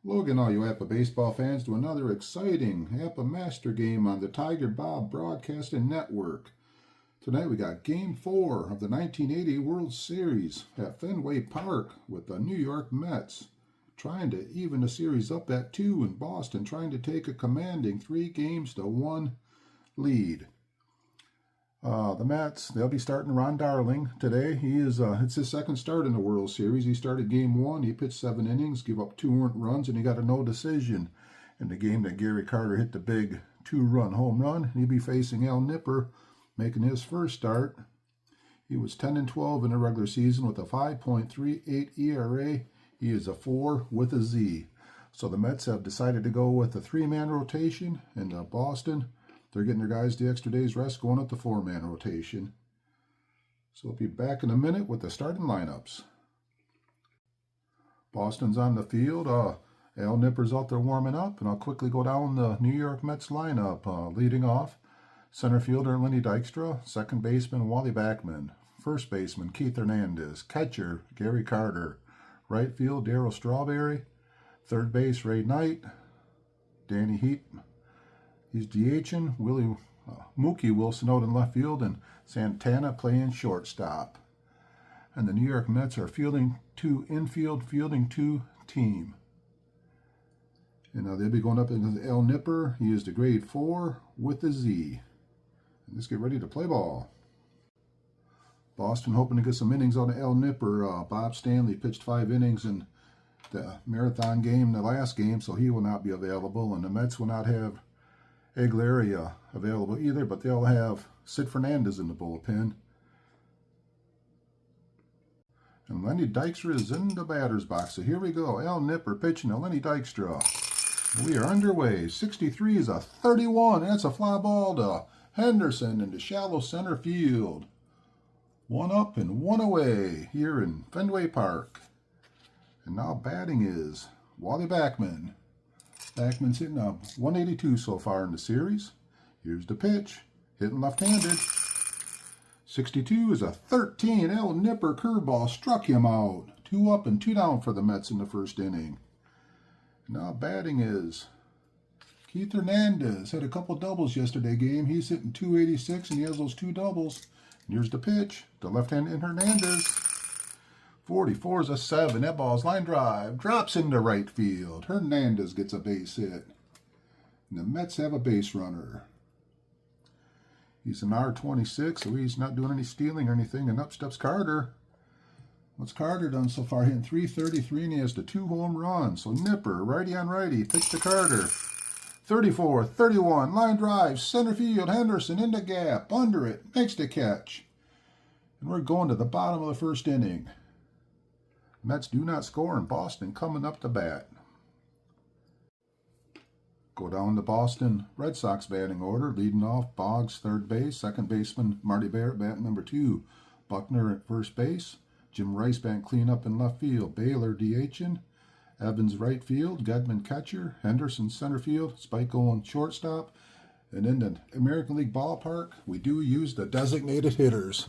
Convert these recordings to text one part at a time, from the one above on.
Logan, all you Appa baseball fans, to another exciting Appa Master game on the Tigerbob Broadcasting Network. Tonight we got Game 4 of the 1980 World Series at Fenway Park with the New York Mets, trying to even the series up at 2 in Boston, trying to take a commanding 3-1 lead. The Mets, they'll be starting Ron Darling today. It's his second start in the World Series. He started Game 1. He pitched 7 innings, gave up 2 earned runs, and he got a no decision in the game that Gary Carter hit the big 2-run home run. He'll be facing Al Nipper, making his first start. He was 10-12 in the regular season with a 5.38 ERA. He is a 4 with a Z. So the Mets have decided to go with a 3-man rotation, and Boston, they're getting their guys the extra day's rest, going up the 4-man rotation. So we'll be back in a minute with the starting lineups. Boston's on the field. Al Nipper's out there warming up, and I'll quickly go down the New York Mets lineup. Leading off, center fielder Lenny Dykstra, second baseman Wally Backman, first baseman Keith Hernandez, catcher Gary Carter, right field Darryl Strawberry, third base Ray Knight, Danny Heat. He's DHing, Mookie Wilson out in left field, and Santana playing shortstop. And the New York Mets are fielding 2 infield, fielding 2 team. And they'll be going up against Al Nipper. He is the grade 4 with a Z. And let's get ready to play ball. Boston hoping to get some innings on Al Nipper. Bob Stanley pitched 5 innings in the marathon game, the last game, so he will not be available. And the Mets will not have Aguilera available either, but they'll have Sid Fernandez in the bullpen. And Lenny Dykstra is in the batter's box. So here we go. Al Nipper pitching to Lenny Dykstra. We are underway. 63 is a 31. That's a fly ball to Henderson into shallow center field. 1 up and 1 away here in Fenway Park. And now batting is Wally Backman. Backman's hitting a 182 so far in the series. Here's the pitch. Hitting left-handed. 62 is a 13. Al Nipper curveball struck him out. 2 up and 2 down for the Mets in the first inning. Now batting is Keith Hernandez. Had a couple doubles yesterday game. He's hitting 286 and he has those 2 doubles. And here's the pitch. The left-handed Hernandez. 44 is a 7. That ball's line drive. Drops into right field. Hernandez gets a base hit. And the Mets have a base runner. He's an R26, so he's not doing any stealing or anything. And up steps Carter. What's Carter done so far? Hitting 333, and he has the 2 home runs. So Nipper, righty on righty, pitch to Carter. 34, 31, line drive, center field. Henderson in the gap, under it, makes the catch. And we're going to the bottom of the first inning. Mets do not score, and Boston coming up to bat. Go down the Boston Red Sox batting order. Leading off, Boggs, third base. Second baseman, Marty Barrett, batting number 2. Buckner at first base. Jim Rice batting clean up in left field. Baylor DHing. Evans right field. Gedman catcher. Henderson center field. Spike going shortstop. And in the American League ballpark, we do use the designated hitters.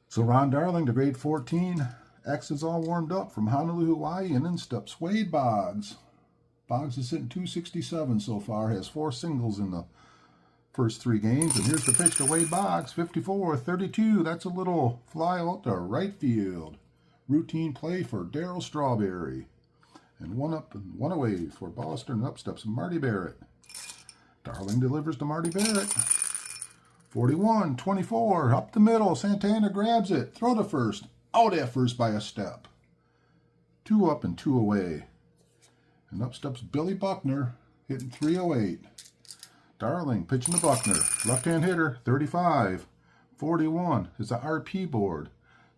So Ron Darling, the grade 14. X is all warmed up from Honolulu, Hawaii, and in steps Wade Boggs. Boggs is hitting 267 so far, has 4 singles in the first 3 games. And here's the pitch to Wade Boggs, 54, 32. That's a little fly out to right field. Routine play for Darryl Strawberry. And 1 up and 1 away for Boston. Up steps Marty Barrett. Darling delivers to Marty Barrett. 41, 24, up the middle. Santana grabs it. Throw to first. Out at first by a step. 2 up and 2 away. And up steps Billy Buckner, hitting 308. Darling pitching to Buckner. Left-hand hitter, 35. 41 is the RP board.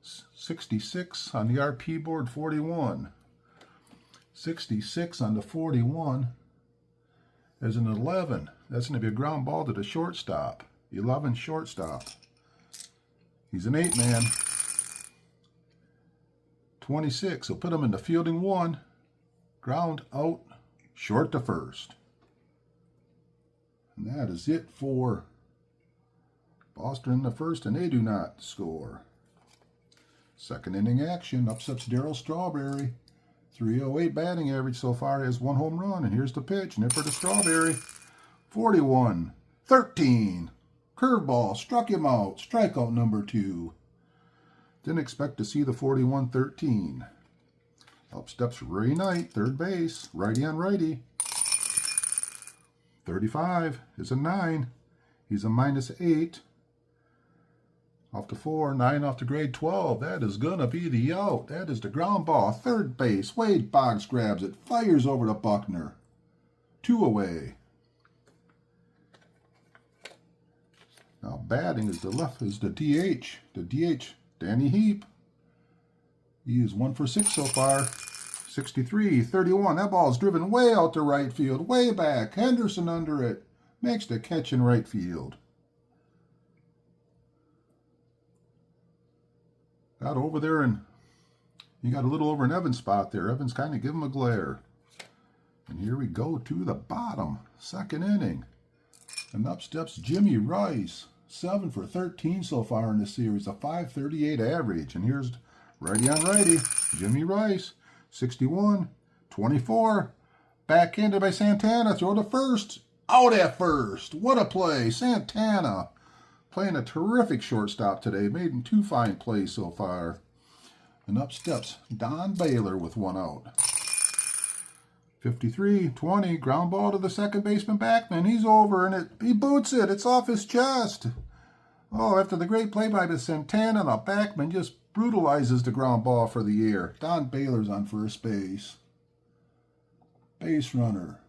66 on the RP board, 41. 66 on the 41 is an 11. That's going to be a ground ball to the shortstop. 11 shortstop. He's an 8-man. 26. He'll put him in the fielding 1. Ground out, short to first. And that is it for Boston in the first, and they do not score. Second inning action, upsets Darryl Strawberry. 308 batting average so far, has 1 home run. And here's the pitch. Nipper to Strawberry. 41-13. Curveball. Struck him out. Strikeout number 2. Didn't expect to see the 41-13. Up steps Ray Knight, third base. Righty on righty. 35 is a 9. He's a -8. Off to 4, 9 off to grade 12. That is going to be the out. That is the ground ball. Third base. Wade Boggs grabs it. Fires over to Buckner. 2 away. Now batting is the DH. The DH, Danny Heap. He is 1 for 6 so far. 63-31. That ball is driven way out to right field. Way back. Henderson under it. Makes the catch in right field. Got over there, and you got a little over an Evans spot there. Evans kind of give him a glare. And here we go to the bottom. Second inning. And up steps Jimmy Rice. 7 for 13 so far in this series. A .538 average. And here's righty on righty. Jimmy Rice. 61-24. Backhanded by Santana. Throw to first. Out at first. What a play. Santana playing a terrific shortstop today. Made 2 fine plays so far. And up steps Don Baylor with 1 out. 53-20. Ground ball to the second baseman Backman. He's over, and he boots it. It's off his chest. Oh, after the great play by the Santana, the Backman just brutalizes the ground ball for the air. Don Baylor's on first base. Base runner.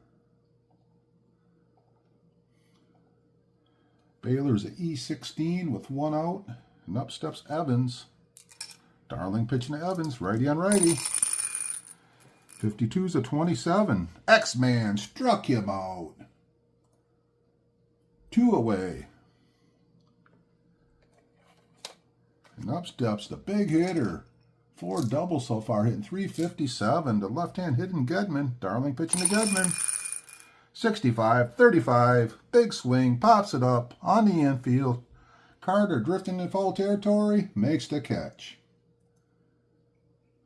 Baylor's at E16 with 1 out. And up steps Evans. Darling pitching to Evans. Righty on righty. 52's a 27. X-Man struck him out. 2 away. And up steps the big hitter. 4 doubles so far, hitting 357. The left-hand hitting Gedman. Darling pitching to Gedman. 65-35. Big swing. Pops it up on the infield. Carter drifting in foul territory. Makes the catch.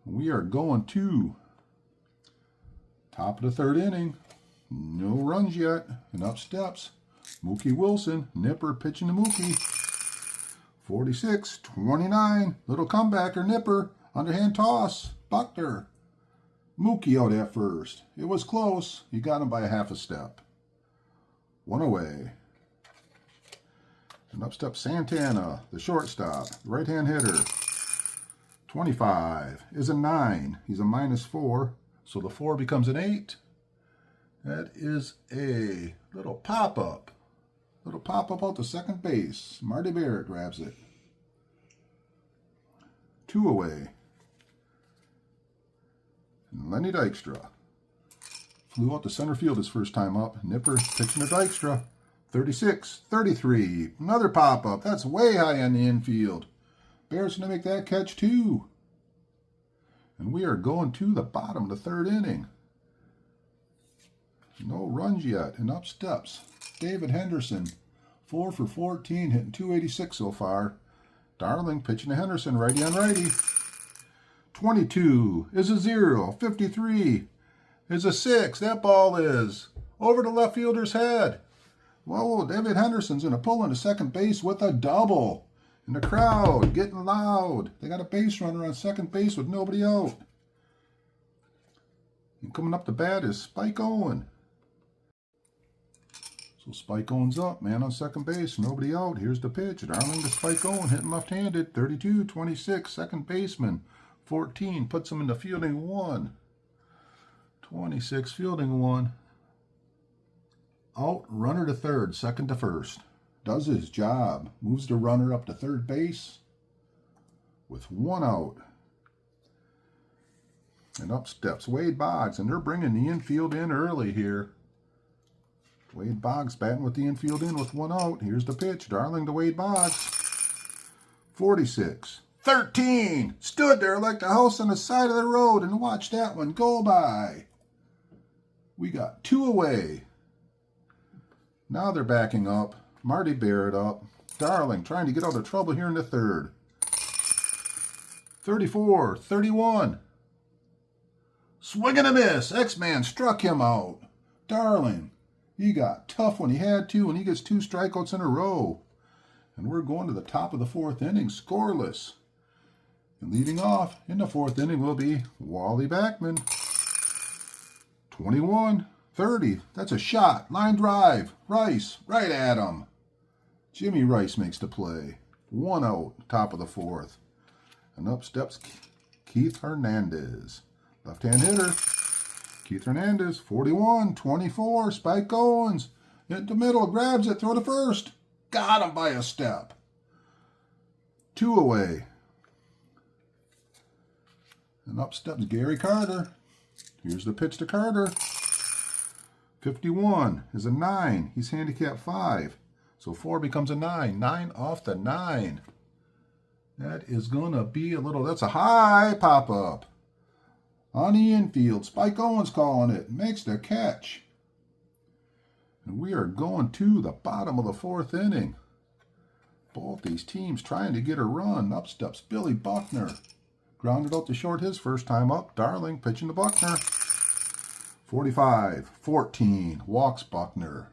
We are going to top of the 3rd inning. No runs yet. And up steps Mookie Wilson. Nipper pitching to Mookie. 46-29. Little comebacker. Nipper. Underhand toss. Buckner. Mookie out at first. It was close. He got him by a half a step. 1 away. And up steps Santana, the shortstop, right-hand hitter. 25 is a 9. He's a -4. So the 4 becomes an 8. That is a little pop-up. Little pop-up out to second base. Marty Barrett grabs it. 2 away. And Lenny Dykstra flew out to center field his first time up. Nipper pitching to Dykstra. 36-33. Another pop-up. That's way high on the infield. Barrett's going to make that catch too. And we are going to the bottom of the 3rd inning. No runs yet. And up steps David Henderson. 4 for 14, hitting 286 so far. Darling pitching to Henderson, righty on righty. 22 is a 0. 53 is a 6. That ball is over the left fielder's head. Whoa, David Henderson's going to pull into second base with a double. And the crowd getting loud. They got a base runner on second base with nobody out. And coming up to bat is Spike Owen. So Spike Owen's up, man on second base, nobody out. Here's the pitch. Darling to Spike Owen, hitting left-handed. 32-26, second baseman. 14 puts him into fielding 1. 26 fielding 1. Out, runner to third, second to first. Does his job. Moves the runner up to third base with 1 out. And up steps Wade Boggs, and they're bringing the infield in early here. Wade Boggs batting with the infield in with 1 out. Here's the pitch. Darling to Wade Boggs. 46-13. Stood there like the house on the side of the road and watched that one go by. We got 2 away. Now they're backing up. Marty Barrett up. Darling trying to get out of trouble here in the 3rd. 34-31. Swing and a miss. X-Man struck him out. Darling, he got tough when he had to, and he gets 2 strikeouts in a row. And we're going to the top of the 4th inning, scoreless. And leading off in the 4th inning will be Wally Backman. 21-30. That's a shot. Line drive. Rice, right at him. Jimmy Rice makes the play. 1 out, top of the 4th. And up steps Keith Hernandez. Left-hand hitter. Keith Hernandez, 41-24. Spike Owens. Into middle, grabs it, throw to first. Got him by a step. 2 away. And up steps Gary Carter. Here's the pitch to Carter. 51 is a 9. He's handicapped 5. So 4 becomes a 9. 9 off the 9. That is going to be a little, that's a high pop-up. On the infield, Spike Owens calling it. Makes the catch. And we are going to the bottom of the 4th inning. Both these teams trying to get a run. Up steps Billy Buckner. Grounded out to short his first time up. Darling pitching to Buckner. 45-14. Walks Buckner.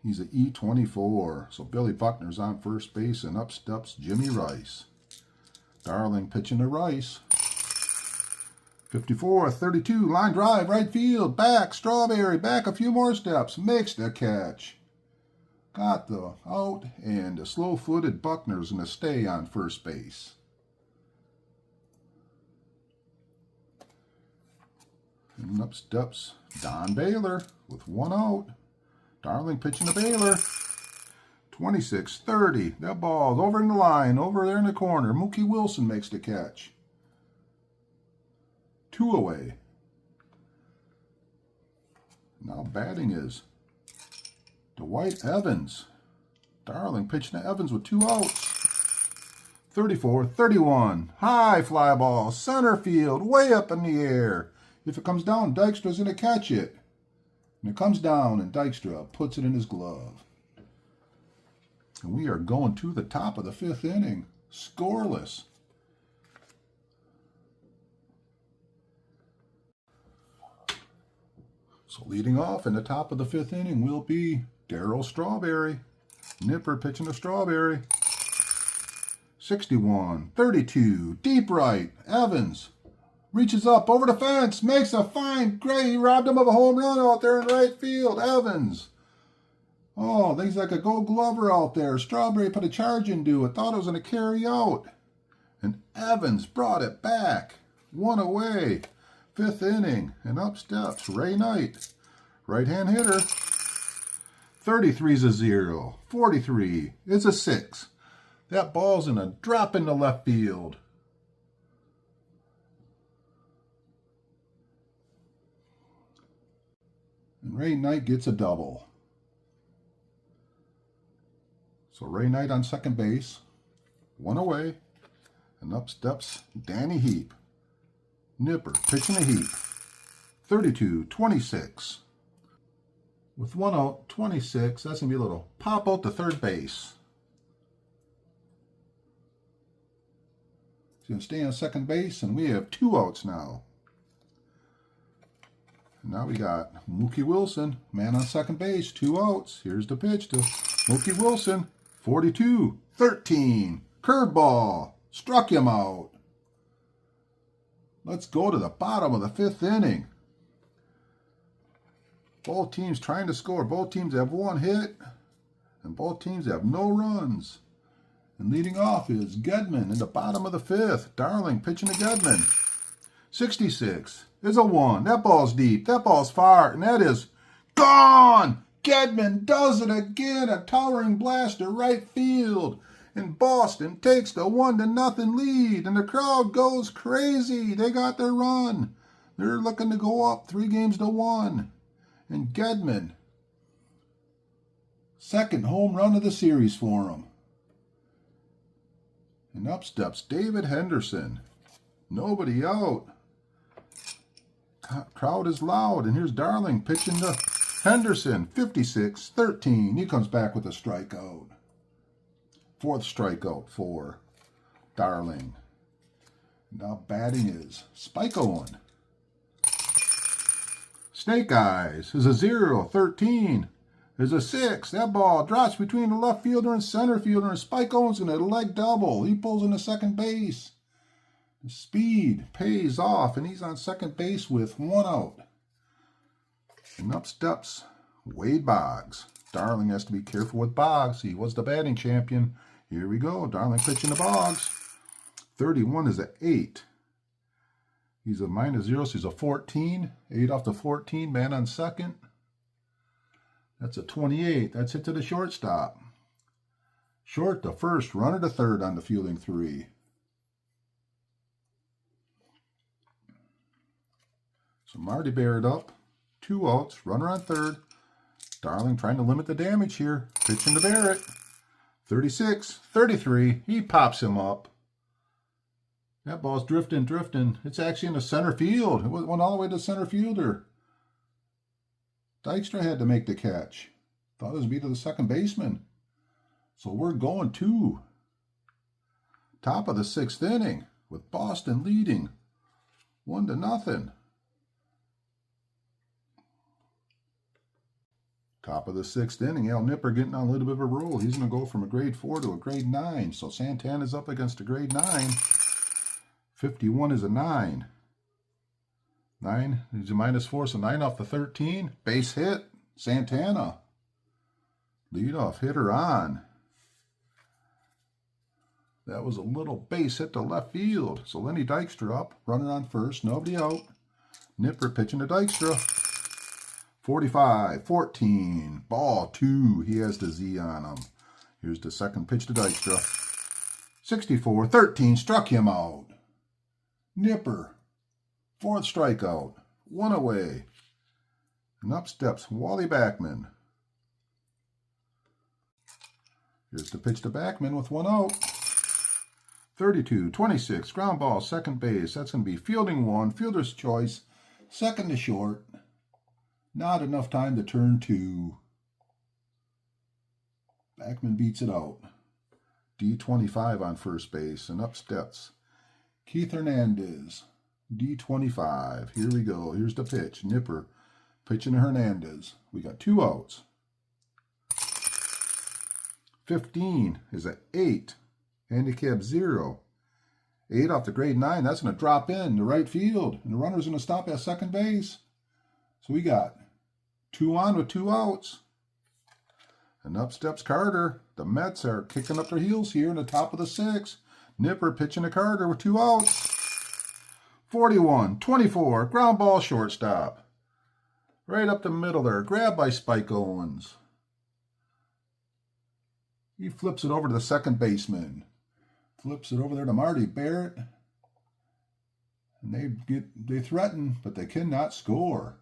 He's an E24. So Billy Buckner's on first base, and up steps Jimmy Rice. Darling pitching to Rice. 54-32. Line drive, right field. Back, Strawberry. Back a few more steps. Makes the catch. Got the out, and the slow-footed Buckner's going to stay on first base. And up steps Don Baylor with 1 out. Darling pitching to Baylor. 26-30. That ball's over in the line, over there in the corner. Mookie Wilson makes the catch. 2 away. Now batting is Dwight Evans. Darling pitching to Evans with 2 outs. 34-31. High fly ball, center field, way up in the air. If it comes down, Dykstra's going to catch it. And it comes down, and Dykstra puts it in his glove. And we are going to the top of the 5th inning, scoreless. So leading off in the top of the 5th inning will be Darryl Strawberry. Nipper pitching to Strawberry. 61-32. Deep right. Evans reaches up over the fence. Makes a fine grade. He robbed him of a home run out there in right field. Evans. Oh, things like a Gold Glover out there. Strawberry put a charge into it. Thought it was going to carry out. And Evans brought it back. 1 away. 5th inning, and up steps Ray Knight. Right-hand hitter. 33's a 0. 43 is a 6. That ball's in a drop into left field. And Ray Knight gets a double. So Ray Knight on second base. 1 away. And up steps Danny Heap. Nipper pitching a Heap. 32-26. With 1 out, 26. That's going to be a little pop out to third base. He's going to stay on second base, and we have 2 outs now. Now we got Mookie Wilson, man on second base, 2 outs. Here's the pitch to Mookie Wilson. 42-13. Curveball. Struck him out. Let's go to the bottom of the 5th inning. Both teams trying to score. Both teams have 1 hit, and both teams have no runs. And leading off is Gedman in the bottom of the 5th. Darling pitching to Gedman. 66 is a 1. That ball's deep. That ball's far, and that is gone. Gedman does it again. A towering blast to right field. And Boston takes the 1-0 lead, and the crowd goes crazy. They got their run. They're looking to go up 3-1. And Gedman, second home run of the series for him. And up steps David Henderson. Nobody out. Crowd is loud, and here's Darling pitching to Henderson. 56-13. He comes back with a strikeout. 4th strikeout for Darling. Now batting is Spike Owen. Snake Eyes is a 0. 13 is a 6. That ball drops between the left fielder and center fielder, and Spike Owens in a leg double. He pulls into second base. The speed pays off, and he's on second base with 1 out. And up steps Wade Boggs. Darling has to be careful with Boggs. He was the batting champion. Here we go. Darling pitching to Boggs. 31 is an 8. He's a -0, so he's a 14. 8 off the 14. Man on second. That's a 28. That's hit to the shortstop. Short to first. Runner to third on the fielding 3. So Marty Barrett up. 2 outs. Runner on third. Darling trying to limit the damage here. Pitching to Barrett. 36. 33. He pops him up. That ball's drifting. It's actually in the center field. It went all the way to the center fielder. Dykstra had to make the catch. Thought it was be to the second baseman. So we're going to top of the 6th inning with Boston leading 1-0. Top of the 6th inning, Al Nipper getting on a little bit of a roll. He's going to go from a grade 4 to a grade 9. So Santana's up against a grade 9. 51 is a 9. 9 is a -4, so 9 off the 13. Base hit. Santana. Leadoff hitter on. That was a little base hit to left field. So Lenny Dykstra up, running on first, nobody out. Nipper pitching to Dykstra. 45, 14, ball 2. He has the Z on him. Here's the second pitch to Dykstra. 64, 13, struck him out. Nipper, 4th strikeout, 1 away. And up steps Wally Backman. Here's the pitch to Backman with 1 out. 32, 26, ground ball, second base. That's going to be fielding 1, fielder's choice, second to short. Not enough time to turn 2. Backman beats it out. D25 on first base, and up steps Keith Hernandez. D25. Here we go. Here's the pitch. Nipper pitching to Hernandez. We got 2 outs. 15 is an 8. Handicap 0. 8 off the grade 9. That's going to drop in to right field. And the runner's going to stop at second base. So we got 2 on with 2 outs. And up steps Carter. The Mets are kicking up their heels here in the top of the 6th. Nipper pitching to Carter with 2 outs. 41, 24, ground ball shortstop. Right up the middle there. Grabbed by Spike Owens. He flips it over to the second baseman. Flips it over there to Marty Barrett. And they threaten, but they cannot score.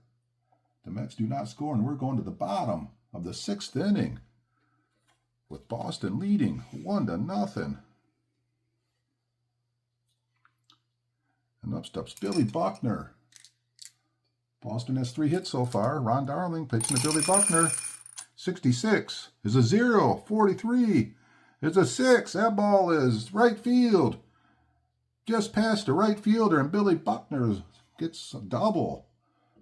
The Mets do not score, and we're going to the bottom of the 6th inning with Boston leading 1-0. And up steps Billy Buckner. Boston has 3 hits so far. Ron Darling pitching to Billy Buckner. 66 is a 0. 43 is a 6. That ball is right field. Just past the right fielder, and Billy Buckner gets a double.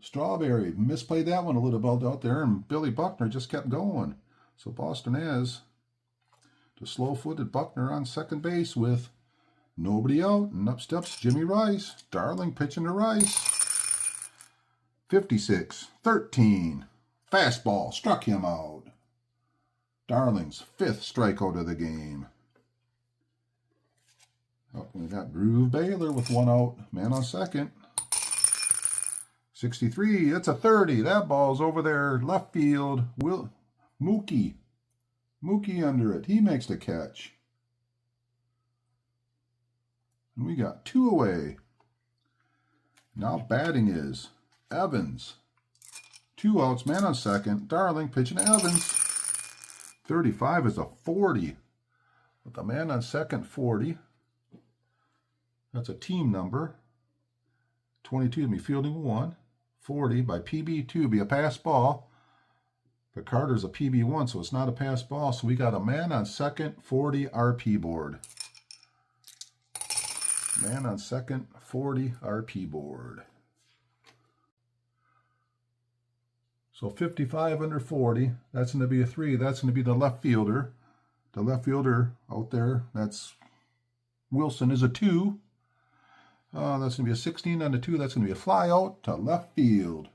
Strawberry misplayed that one a little bit out there, and Billy Buckner just kept going. So Boston has the slow-footed Buckner on second base with nobody out, and up steps Jimmy Rice. Darling pitching to Rice. 56, 13. Fastball struck him out. Darling's 5th strikeout of the game. Oh, we got Groove Baylor with 1 out. Man on second. 63, it's a 30. That ball's over there, left field. Mookie under it. He makes the catch. And we got 2 away. Now batting is Evans. 2 outs, man on second. Darling pitching to Evans. 35 is a 40. With the man on second, 40. That's a team number. 22 to be fielding 1. 40 by PB2 be a pass ball. But Carter's a PB1, so it's not a pass ball. So we got a man on second, 40 RP board. Man on second, 40 RP board. So 55 under 40, that's going to be a 3. That's going to be the left fielder. The left fielder out there, that's Wilson, is a 2. That's going to be a 16 on the 2. That's going to be a fly out to left field.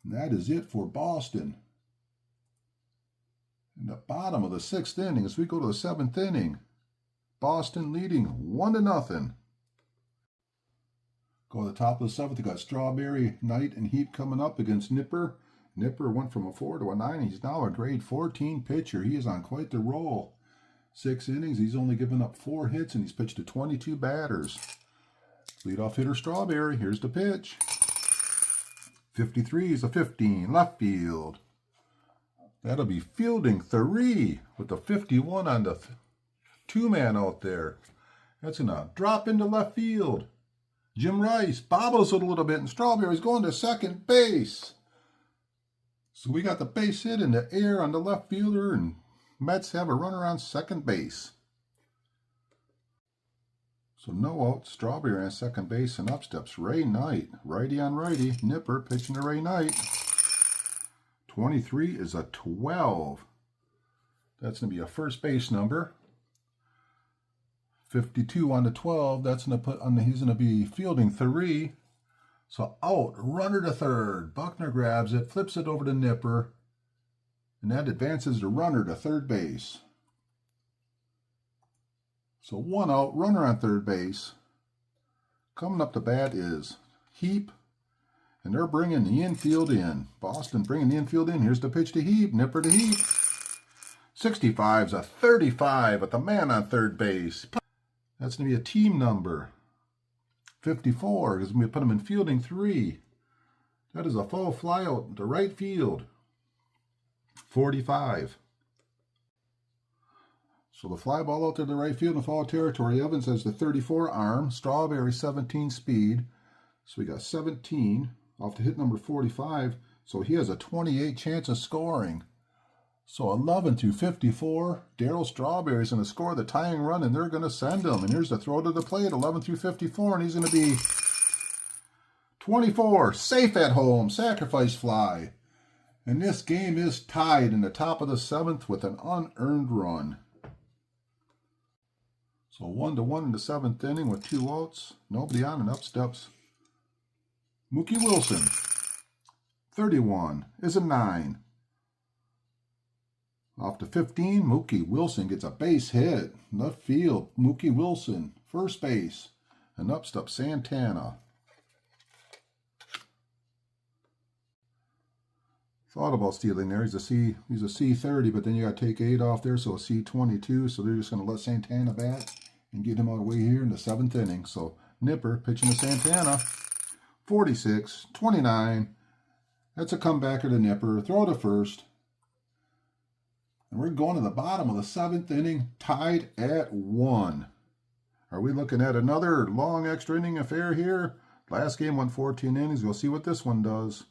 And that is it for Boston. In the bottom of the 6th inning, as we go to the 7th inning, Boston leading 1-0. Go to the top of the 7th. We got Strawberry, Knight, and Heap coming up against Nipper. Nipper went from a 4 to a 9. He's now a grade 14 pitcher. He is on quite the roll. 6 innings. He's only given up 4 hits, and he's pitched to 22 batters. Leadoff hitter Strawberry. Here's the pitch. 53 is a 15. Left field. That'll be fielding 3 with the 51 on the 2-man out there. That's going to drop into left field. Jim Rice bobbles it a little bit, and Strawberry's going to second base. So we got the base hit in the air on the left fielder, and Mets have a runner on second base. So no out, Strawberry on second base, and up steps Ray Knight. Righty on righty, Nipper pitching to Ray Knight. 23 is a 12. That's going to be a first base number. 52 on the 12, that's going to put on he's going to be fielding 3. So out, runner to third. Buckner grabs it, flips it over to Nipper, and that advances the runner to third base. So 1 out, runner on third base. Coming up to bat is Heap, and they're bringing the infield in. Boston bringing the infield in. Here's the pitch to Heap, Nipper to Heap. 65's a 35 with the man on third base. That's going to be a team number. 54 is going to put him in fielding 3. That is a full fly out to right field. 45. So the fly ball out to the right field in foul territory. Evans has the 34 arm. Strawberry 17 speed. So we got 17 off to hit number 45. So he has a 28 chance of scoring. So 11 through 54, Darryl Strawberry's going to score the tying run, and they're going to send him. And here's the throw to the plate, 11 through 54, and he's going to be 24, safe at home, sacrifice fly. And this game is tied in the top of the 7th with an unearned run. So 1-1 in the 7th inning with 2 outs, nobody on, and up steps Mookie Wilson. 31 is a 9. Off to 15, Mookie Wilson gets a base hit. Left field, Mookie Wilson. First base, and up steps Santana. Thought about stealing there. He's a C30, but then you got to take 8 off there, so a C22. So they're just going to let Santana bat and get him out of the way here in the 7th inning. So Nipper pitching to Santana. 46, 29. That's a comebacker to Nipper. Throw to first. And we're going to the bottom of the 7th inning, tied at 1. Are we looking at another long extra inning affair here? Last game went 14 innings. We'll see what this one does.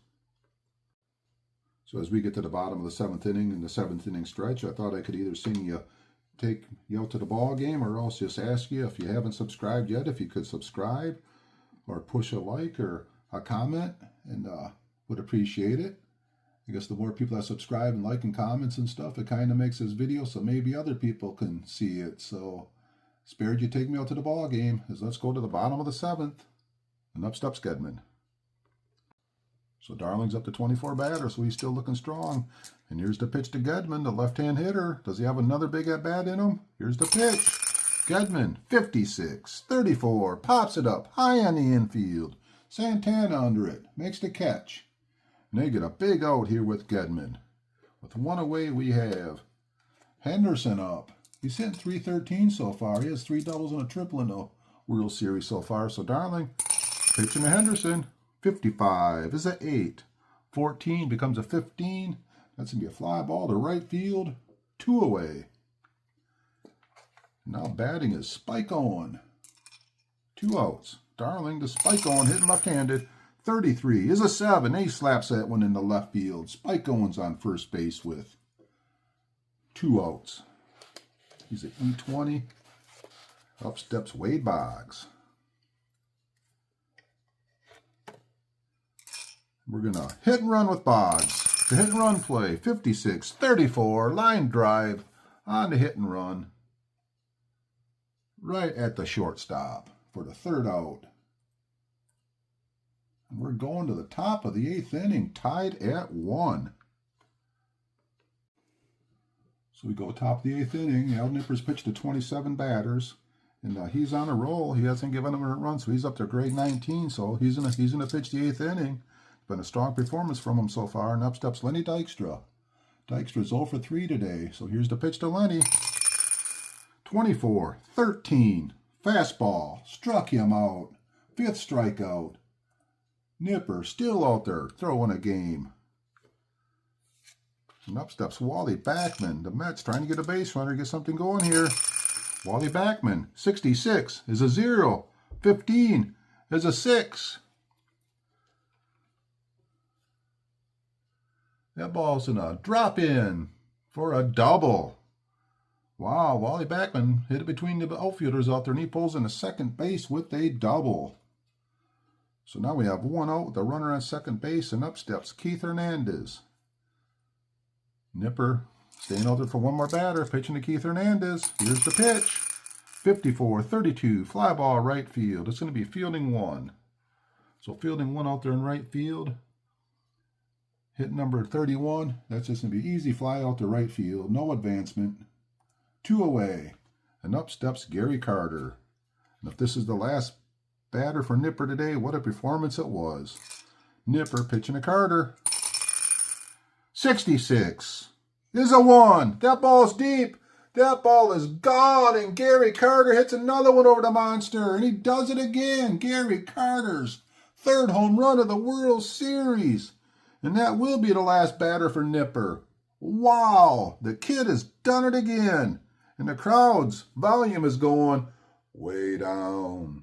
So as we get to the bottom of the 7th inning, in the 7th inning stretch, I thought I could either sing you, take you out to the ball game, or else just ask you, if you haven't subscribed yet, if you could subscribe or push a like or a comment, and would appreciate it. I guess the more people that subscribe and like and comments and stuff, it kind of makes this video so maybe other people can see it. So, spared you take me out to the ball game. As let's go to the bottom of the 7th. And up steps Gedman. So Darling's up to 24 batters, so he's still looking strong. And here's the pitch to Gedman, the left-hand hitter. Does he have another big at-bat in him? Here's the pitch. Gedman, 56, 34, pops it up, high on the infield. Santana under it, makes the catch. And they get a big out here with Gedman. With 1 away, we have Henderson up. He's hitting .313 so far. He has 3 doubles and a triple in the World Series so far. So Darling, pitching to Henderson. 55 is an 8. 14 becomes a 15. That's going to be a fly ball to right field. 2 away. Now batting is Spike Owen. 2 outs. Darling to Spike Owen, hitting left-handed. 33 is a 7. He slaps that one in the left field. Spike Owen's on first base with 2 outs. He's at E20. Up steps Wade Boggs. We're going to hit and run with Boggs. The hit and run play, 56-34, line drive on the hit and run. Right at the shortstop for the third out. And we're going to the top of the 8th inning, tied at 1. So we go top of the 8th inning. Al Nipper's pitched to 27 batters. And he's on a roll. He hasn't given them a run, so he's up to grade 19. So he's gonna pitch the 8th inning. It's been a strong performance from him so far. And up steps Lenny Dykstra. Dykstra's 0 for 3 today. So here's the pitch to Lenny. 24-13. Fastball. Struck him out. 5th strikeout. Nipper still out there throwing a game. And up steps Wally Backman. The Mets trying to get a base runner, get something going here. Wally Backman, 66 is a 0. 15 is a 6. That ball's in a drop in for a double. Wow, Wally Backman hit it between the outfielders out there, and he pulls into second base with a double. So now we have 1 out with the runner on second base, and up steps Keith Hernandez. Nipper staying out there for one more batter, pitching to Keith Hernandez. Here's the pitch. 54-32, fly ball right field. It's going to be fielding 1. So fielding 1 out there in right field. Hit number 31. That's just going to be easy fly out to right field. No advancement. 2 away. And up steps Gary Carter. And if this is the last batter for Nipper today, what a performance it was. Nipper pitching to Carter. 66 is a 1. That ball's deep. That ball is gone, and Gary Carter hits another one over the monster, and he does it again. Gary Carter's 3rd home run of the World Series. And that will be the last batter for Nipper. Wow, the kid has done it again. And the crowd's volume is going way down.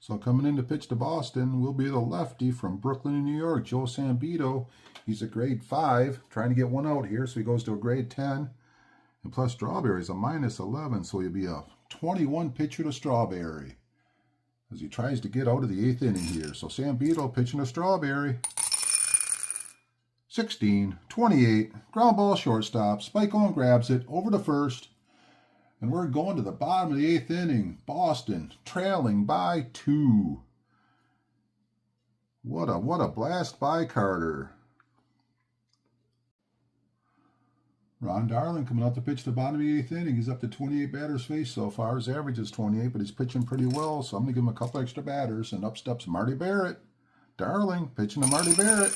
So coming in to pitch to Boston will be the lefty from Brooklyn, New York, Joe Sambito. He's a grade 5, trying to get 1 out here, so he goes to a grade 10. And plus Strawberry's a -11, so he'll be a 21 pitcher to Strawberry as he tries to get out of the 8th inning here. So Sambito pitching to Strawberry. 16-28, ground ball shortstop. Spike on grabs it over to first. And we're going to the bottom of the 8th inning. Boston trailing by 2. What a blast by Carter. Ron Darling coming out to pitch the bottom of the 8th inning. He's up to 28 batters faced so far. His average is 28, but he's pitching pretty well, so I'm going to give him a couple extra batters. And up steps Marty Barrett. Darling pitching to Marty Barrett.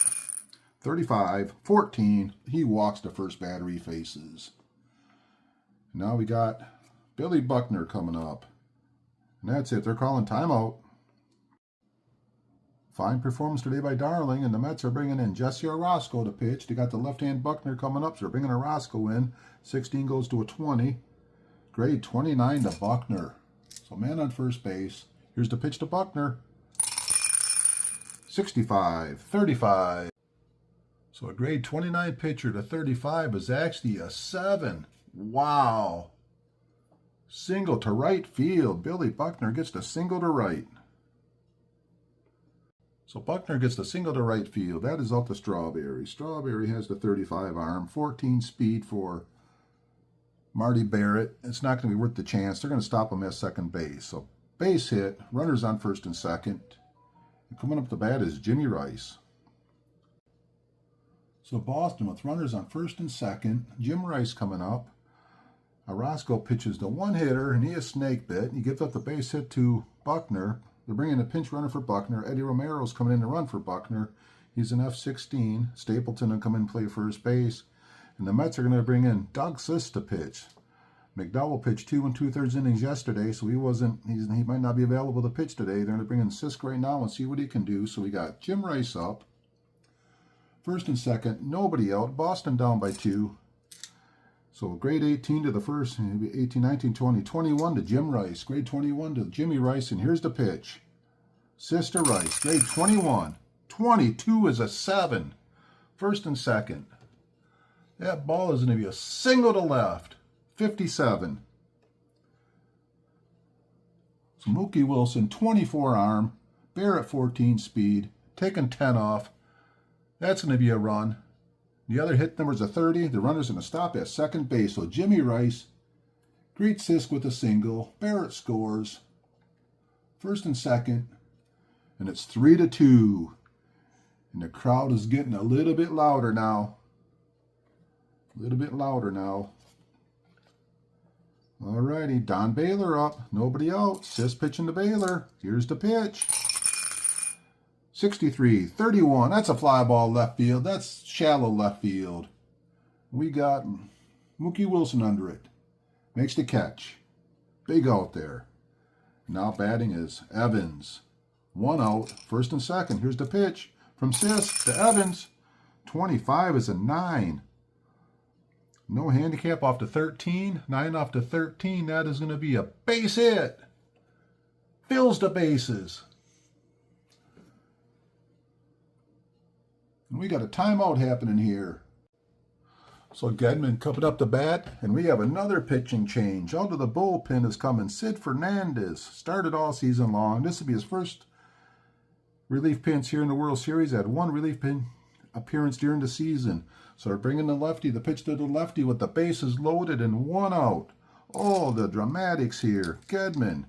35-14. He walks the first batter he faces. Now we got Billy Buckner coming up. And that's it. They're calling timeout. Fine performance today by Darling, and the Mets are bringing in Jesse Orozco to pitch. They got the left-hand Buckner coming up, so they're bringing Orozco in. 16 goes to a 20. Grade 29 to Buckner. So man on first base. Here's the pitch to Buckner. 65-35. So a grade 29 pitcher to 35 is actually a 7. Wow. Single to right field. Billy Buckner gets the single to right. So Buckner gets the single to right field. That is out to Strawberry. Strawberry has the 35 arm. 14 speed for Marty Barrett. It's not going to be worth the chance. They're going to stop him at second base. So base hit. Runners on first and second. And coming up to bat is Jimmy Rice. So Boston with runners on first and second. Jim Rice coming up. Orozco pitches the one-hitter, and he is snake bit. He gives up the base hit to Buckner. They're bringing a pinch runner for Buckner. Eddie Romero's coming in to run for Buckner. He's an F16. Stapleton will come in and play first base. And the Mets are going to bring in Doug Sis to pitch. McDowell pitched 2 2/3 innings yesterday, so he might not be available to pitch today. They're going to bring in Sisk right now and see what he can do. So we got Jim Rice up. First and second, nobody out. Boston down by 2. So grade 18 to the first, 18, 19, 20, 21 to Jim Rice. Grade 21 to Jimmy Rice, and here's the pitch. Sister Rice, grade 21. 22 is a 7. First and second. That ball is going to be a single to left. 57. So Mookie Wilson, 24 arm. Barrett 14 speed, taking 10 off. That's going to be a run. The other hit number's a 30. The runner's going to stop at second base. So Jimmy Rice greets Sisk with a single. Barrett scores. First and second. And it's 3-2. And the crowd is getting a little bit louder now. A little bit louder now. Alrighty, Don Baylor up. Nobody out. Sisk pitching to Baylor. Here's the pitch. 63-31. That's a fly ball left field. That's shallow left field. We got Mookie Wilson under it. Makes the catch. Big out there. Now batting is Evans. 1 out. First and second. Here's the pitch from Sisk to Evans. 25 is a 9. No handicap off to 13. 9 off to 13. That is going to be a base hit. Fills the bases. And we got a timeout happening here. So Gedman coming up the bat, and we have another pitching change. Out of the bullpen is coming Sid Fernandez. Started all season long. This will be his first relief pinch here in the World Series. Had one relief pinch appearance during the season. So we're bringing the lefty, the pitch to the lefty with the bases loaded and 1 out. Oh, the dramatics here. Gedman.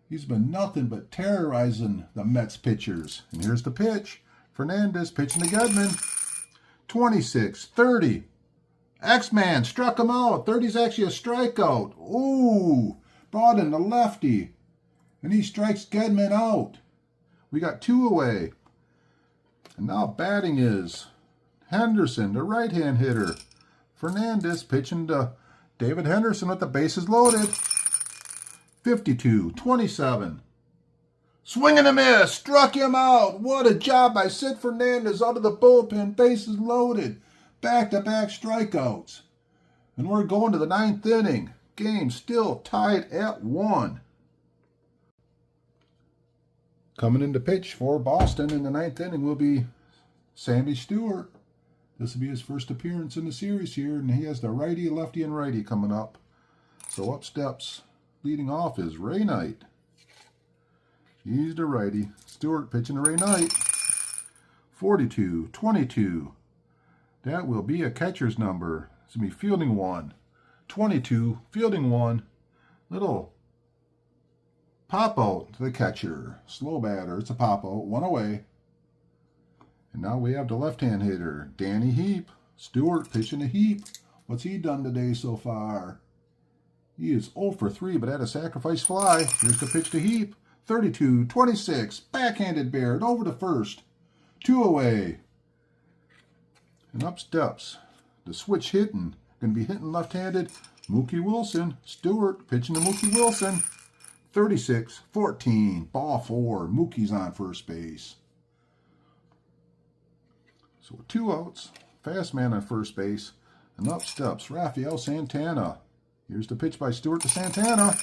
He's been nothing but terrorizing the Mets pitchers. And here's the pitch. Fernandez pitching to Gedman. 26-30. X-Man struck him out. 30's actually a strikeout. Ooh, brought in the lefty. And he strikes Gedman out. We got 2 away. And now batting is Henderson, the right-hand hitter. Fernandez pitching to David Henderson with the bases loaded. 52-27. Swing and a miss. Struck him out. What a job by Sid Fernandez out of the bullpen. Bases loaded. Back-to-back strikeouts. And we're going to the 9th inning. Game still tied at 1. Coming in to pitch for Boston in the 9th inning will be Sammy Stewart. This will be his first appearance in the series here, and he has the righty, lefty, and righty coming up. So up steps, leading off is Ray Knight. He's the righty. Stewart pitching to Ray Knight. 42-22. That will be a catcher's number. It's going to be fielding 1. 22, fielding 1. Little pop out to the catcher. Slow batter. It's a pop out. 1 away. And now we have the left-hand hitter, Danny Heap. Stewart pitching to Heap. What's he done today so far? He is 0 for 3, but had a sacrifice fly. Here's the pitch to Heap. 32-26. Backhanded Barrett over to first. 2 away. And up steps the switch hitting. Going to be hitting left-handed. Mookie Wilson. Stewart pitching to Mookie Wilson. 36-14. Ball 4. Mookie's on first base. So 2 outs. Fast man on first base. And up steps Rafael Santana. Here's the pitch by Stewart to Santana.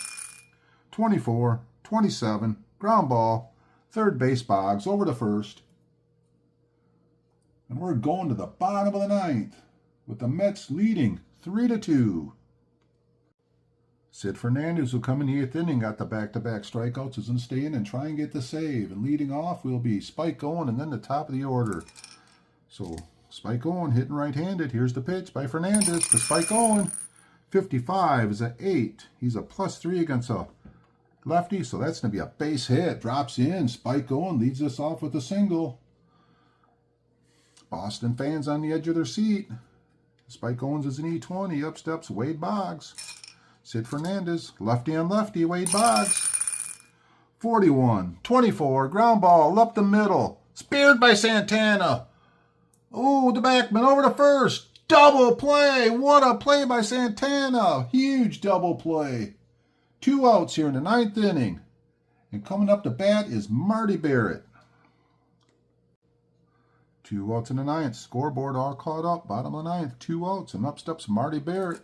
24-27. Ground ball. Third base Boggs over to first. And we're going to the bottom of the 9th with the Mets leading 3-2. Sid Fernandez will come in the 8th inning, got the back-to-back strikeouts, is going to stay in and try and get the save. And leading off will be Spike Owen and then the top of the order. So Spike Owen hitting right-handed. Here's the pitch by Fernandez to Spike Owen. 55 is an 8. He's a +3 against a lefty, so that's going to be a base hit. Drops in. Spike Owen leads us off with a single. Boston fans on the edge of their seat. Spike Owens is an E20. Up steps Wade Boggs. Sid Fernandez, lefty on lefty, Wade Boggs. 41-24, ground ball up the middle. Speared by Santana. Oh, the backman over to first. Double play. What a play by Santana. Huge double play. 2 outs here in the 9th inning. And coming up to bat is Marty Barrett. 2 outs in the 9th. Scoreboard all caught up. Bottom of the 9th. 2 outs. And up steps Marty Barrett.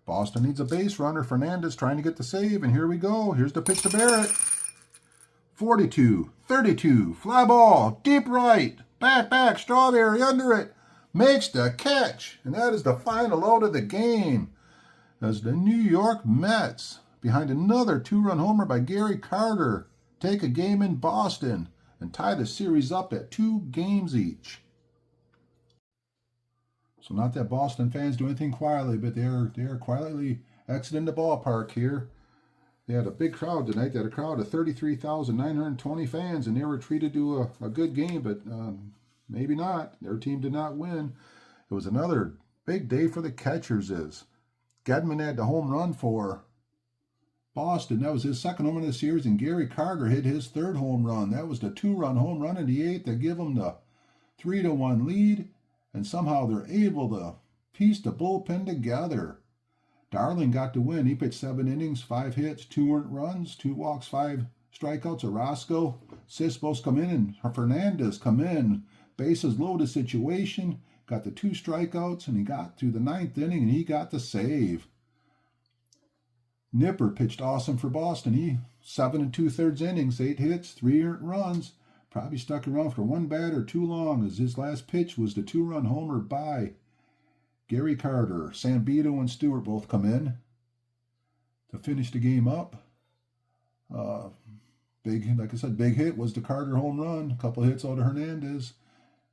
Boston needs a base runner. Fernandez trying to get the save. And here we go. Here's the pitch to Barrett. 42-32. Fly ball. Deep right. Back. Strawberry under it. Makes the catch. And that is the final out of the game. As the New York Mets, behind another 2-run homer by Gary Carter, take a game in Boston and tie the series up at 2 games each. So not that Boston fans do anything quietly, but they are quietly exiting the ballpark here. They had a big crowd tonight. They had a crowd of 33,920 fans, and they were treated to a good game, but maybe not. Their team did not win. It was another big day for the catchers. Gedman had the home run for Boston. That was his second home run of the series, and Gary Carter hit his third home run. That was the 2-run home run in the 8th to give them the 3-1 lead, and somehow they're able to piece the bullpen together. Darling got the win. He pitched 7 innings, 5 hits, 2 earned runs, 2 walks, 5 strikeouts. Orozco, Cispos come in, and Fernandez come in. Bases loaded situation. Got the 2 strikeouts, and he got to the 9th inning, and he got the save. Nipper pitched awesome for Boston. He 7 2/3 innings, 8 hits, 3 earned runs. Probably stuck around for one batter too long, as his last pitch was the 2-run homer by Gary Carter. Sambito and Stewart both come in to finish the game up. Like I said, big hit was the Carter home run. A couple hits out of Hernandez.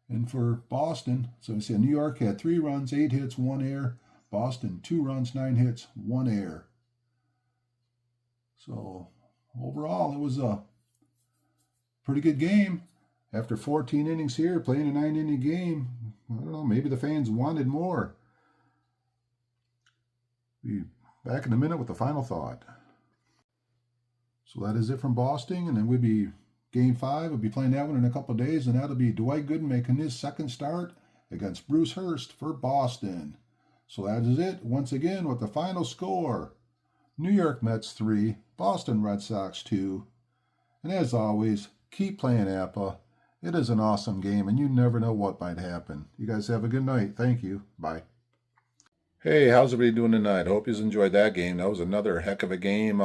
And for Boston, so we see New York had 3 runs, 8 hits, 1 error. Boston, 2 runs, 9 hits, 1 error. So overall, it was a pretty good game. After 14 innings here, playing a 9-inning game, I don't know, maybe the fans wanted more. Be back in a minute with the final thought. So that is it from Boston, and then we'll be Game 5. We'll be playing that one in a couple of days, and that'll be Dwight Gooden making his second start against Bruce Hurst for Boston. So that is it, once again, with the final score. New York Mets 3, Boston Red Sox 2. And as always, keep playing Appa. It is an awesome game, and you never know what might happen. You guys have a good night. Thank you. Bye. Hey, how's everybody doing tonight? Hope you enjoyed that game. That was another heck of a game.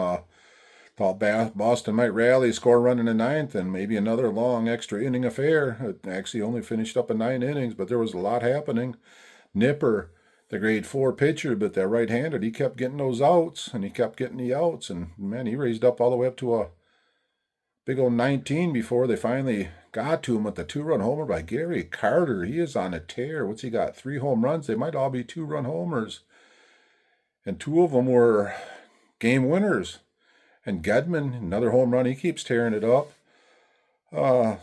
Thought Boston might rally, score a run in the 9th, and maybe another long extra inning affair. It actually only finished up in 9 innings, but there was a lot happening. Nipper, the grade 4 pitcher, but that right-handed, he kept getting those outs, and he kept getting the outs, and man, he raised up all the way up to a big old 19 before they finally got to him with the 2-run homer by Gary Carter. He is on a tear. What's he got? 3 home runs. They might all be 2-run homers. And 2 of them were game winners. And Gedman, another home run. He keeps tearing it up. Sid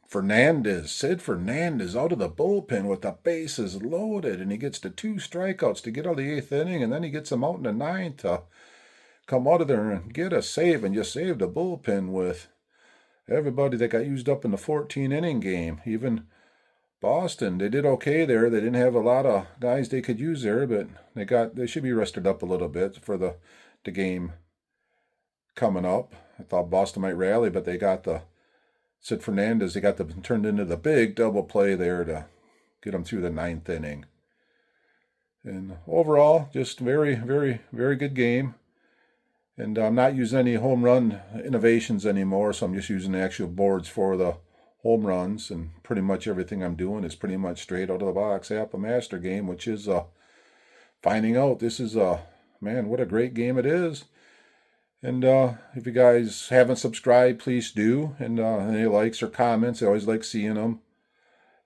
Fernandez out of the bullpen with the bases loaded. And he gets the 2 strikeouts to get out of the 8th inning. And then he gets them out in the 9th to come out of there and get a save, and just save the bullpen with everybody that got used up in the 14-inning game. Even Boston, they did okay there. They didn't have a lot of guys they could use there, but they should be rested up a little bit for the game coming up. I thought Boston might rally, but they got Sid Fernandez, turned into the big double play there to get them through the 9th inning. And overall, just very, very, very good game. And I'm not using any home run innovations anymore, so I'm just using the actual boards for the home runs, and pretty much everything I'm doing is pretty much straight out of the box Appa Master game, which is finding out. This is man, what a great game it is. And if you guys haven't subscribed, please do. And any likes or comments, I always like seeing them.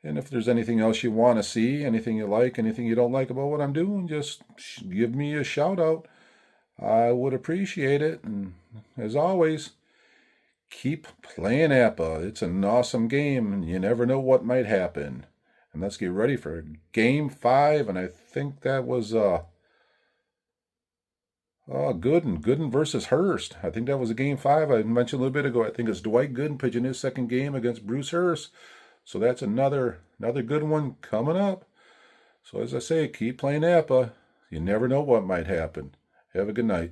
And if there's anything else you want to see, anything you like, anything you don't like about what I'm doing, just give me a shout out. I would appreciate it. And as always, keep playing Appa. It's an awesome game, and you never know what might happen. And let's get ready for Game 5. And I think that was Gooden versus Hurst. I think that was a Game 5 I mentioned a little bit ago. I think it's Dwight Gooden pitching his second game against Bruce Hurst. So that's another good one coming up. So as I say, keep playing Appa. You never know what might happen. Have a good night.